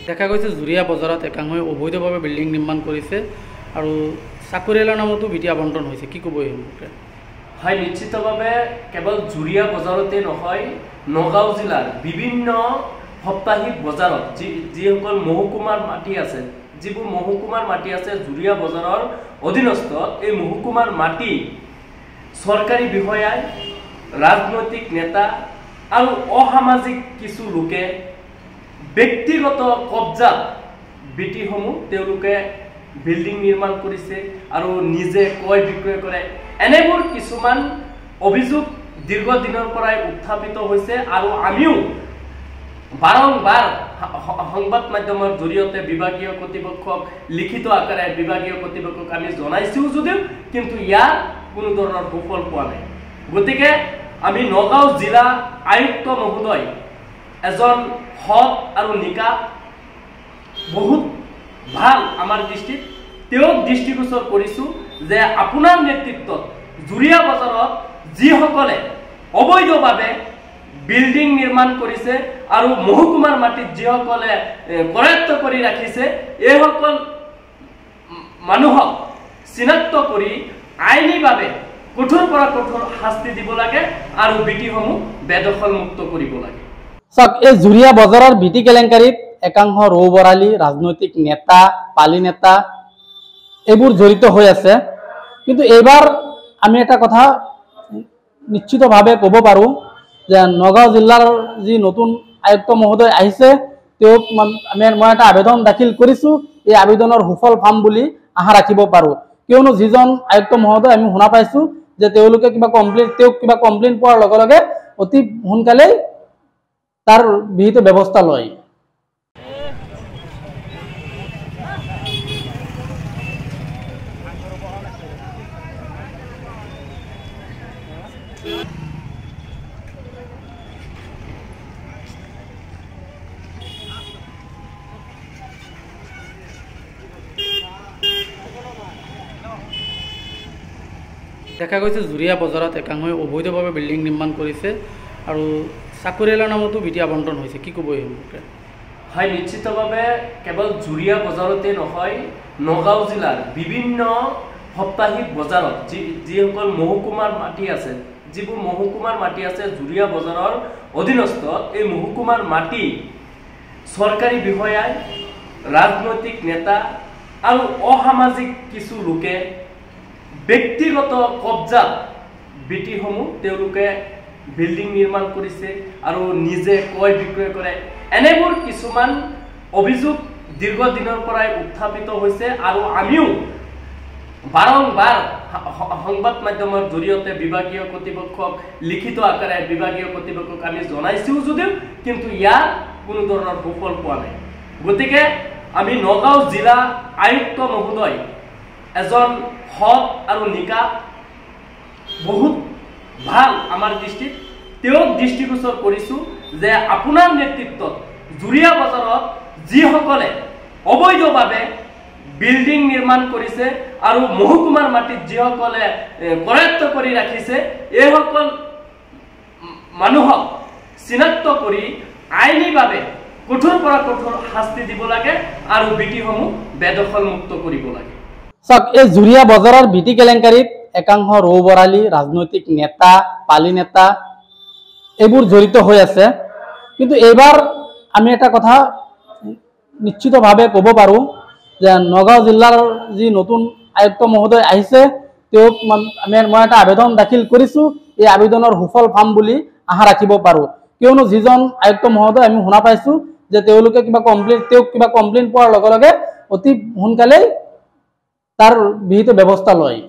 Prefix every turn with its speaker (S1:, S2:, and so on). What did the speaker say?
S1: দেখা গৈছে জুৰিয়া বজাৰত একাংশই অবৈধভাৱে বিল্ডিং নিৰ্মাণ কৰিছে আৰু চাকৰিয়ালৰ নামতো বিটি আবণ্টন হৈছে। কি ক'ব এই সম্পৰ্কে?
S2: হয়, নিশ্চিতভাৱে কেৱল জুৰিয়া বজাৰতে নহয়, নগাঁও জিলাৰ বিভিন্ন সাপ্তাহিক বজাৰত যিসকল মহকুমাৰ মাটি আছে, যিবোৰ মহকুমাৰ মাটি আছে জুৰিয়া বজাৰৰ অধীনস্থ, এই মহকুমাৰ মাটি চৰকাৰী বিষয়াই, ৰাজনৈতিক নেতা আৰু অসামাজিক কিছু লোকে ব্যক্তিগত কব্জাত বিটিসমূহ তেওঁলোকে বিল্ডিং নিৰ্মাণ কৰিছে আৰু নিজে ক্ৰয় বিক্ৰয় কৰে। এনেবোৰ কিছুমান অভিযোগ দীৰ্ঘদিনৰ পৰাই উত্থাপিত হৈছে আৰু আমিও বাৰম্বাৰ সংবাদ মাধ্যমৰ জৰিয়তে বিভাগীয় কৰ্তৃপক্ষক লিখিত আকাৰে বিভাগীয় কৰ্তৃপক্ষক আমি জনাইছোঁ যদিও কিন্তু ইয়াৰ কোনো ধৰণৰ সুফল পোৱা নাই। গতিকে আমি নগাঁও জিলা আয়ুক্ত মহোদয় এজন সৎ আৰু নিকা, বহুত ভাল আমাৰ দৃষ্টিত, তেওঁক দৃষ্টিগোচৰ কৰিছোঁ যে আপোনাৰ নেতৃত্বত জুৰিয়া বজাৰত যিসকলে অবৈধভাৱে বিল্ডিং নিৰ্মাণ কৰিছে আৰু মহকুমাৰ মাটিত যিসকলে কৰায়ত্ব কৰি ৰাখিছে, এইসকল মানুহক চিনাক্ত কৰি আইনীভাৱে কঠোৰ পৰা কঠোৰ শাস্তি দিব লাগে আৰু বিটিসমূহ বেদখলমুক্ত কৰিব লাগে।
S1: চাওক, এই জুৰিয়া বজাৰৰ বিটি কেলেংকাৰীত একাংশ ৰৌ বৰালী, ৰাজনৈতিক নেতা, পালি নেতা এইবোৰ জড়িত হৈ আছে। কিন্তু এইবাৰ আমি এটা কথা নিশ্চিতভাৱে ক'ব পাৰোঁ যে নগাঁও জিলাৰ যি নতুন আয়ুক্ত মহোদয় আহিছে, তেওঁক মই এটা আবেদন দাখিল কৰিছোঁ। এই আবেদনৰ সুফল পাম বুলি আশা ৰাখিব পাৰোঁ, কিয়নো যিজন আয়ুক্ত মহোদয় আমি শুনা পাইছোঁ যে তেওঁলোকে কিবা কমপ্লেইন পোৱাৰ লগে লগে অতি সোনকালেই তাৰ বিহিত ব্যৱস্থা লয়। দেখা গৈছে জুৰিয়া বজাৰত একাংশই অবৈধভাৱে বিল্ডিং নিৰ্মাণ কৰিছে আৰু চাকৰিয়ালৰ নামতো বিটি আবণ্টন হৈছে। কি ক'ব এই সম্পৰ্কে?
S2: হয়, নিশ্চিতভাৱে কেৱল জুৰিয়া বজাৰতে নহয়, নগাঁও জিলাৰ বিভিন্ন সাপ্তাহিক বজাৰত যিসকল মহকুমাৰ মাটি আছে, যিবোৰ মহকুমাৰ মাটি আছে জুৰিয়া বজাৰৰ অধীনস্থ, এই মহকুমাৰ মাটি চৰকাৰী বিষয়াই, ৰাজনৈতিক নেতা আৰু অসামাজিক কিছু লোকে ব্যক্তিগত কব্জাত বিটিসমূহ তেওঁলোকে বিল্ডিং নিৰ্মাণ কৰিছে আৰু নিজে ক্ৰয় বিক্ৰয় কৰে। এনেবোৰ কিছুমান অভিযোগ দীৰ্ঘদিনৰ পৰাই উত্থাপিত হৈছে আৰু আমিও বাৰম্বাৰ সংবাদ মাধ্যমৰ জৰিয়তে বিভাগীয় কৰ্তৃপক্ষক লিখিত আকাৰে বিভাগীয় কৰ্তৃপক্ষক আমি জনাইছোঁ যদিও কিন্তু ইয়াৰ কোনো ধৰণৰ সুফল পোৱা নাই। গতিকে আমি নগাঁও জিলা আয়ুক্ত মহোদয় এজন সৎ আৰু নিকা, বহুত ভাল আমাৰ দৃষ্টিত, তেওঁক দৃষ্টিগোচৰ কৰিছোঁ যে আপোনাৰ নেতৃত্বত জুৰিয়া বজাৰত যিসকলে অবৈধভাৱে বিল্ডিং নিৰ্মাণ কৰিছে আৰু মহকুমাৰ মাটিত যিসকলে কৰায়ত্ব কৰি ৰাখিছে, এইসকল মানুহক চিনাক্ত কৰি আইনীভাৱে কঠোৰ পৰা কঠোৰ শাস্তি দিব লাগে আৰু বিটিসমূহ বেদখলমুক্ত কৰিব লাগে।
S1: চাওক, এই জুৰিয়া বজাৰৰ বিটি কেলেংকাৰীত একাংশ ৰৌ বৰালী, ৰাজনৈতিক নেতা, পালি নেতা এইবোৰ জড়িত হৈ আছে। কিন্তু এইবাৰ আমি এটা কথা নিশ্চিতভাৱে ক'ব পাৰোঁ যে নগাঁও জিলাৰ যি নতুন আয়ুক্ত মহোদয় আহিছে, তেওঁক মই এটা আবেদন দাখিল কৰিছোঁ। এই আবেদনৰ সুফল পাম বুলি আশা ৰাখিব পাৰোঁ, কিয়নো যিজন আয়ুক্ত মহোদয় আমি শুনা পাইছোঁ যে তেওঁলোকে কিবা কমপ্লেইন পোৱাৰ লগে লগে অতি সোনকালেই তাৰ বিহিত ব্যৱস্থা লয়।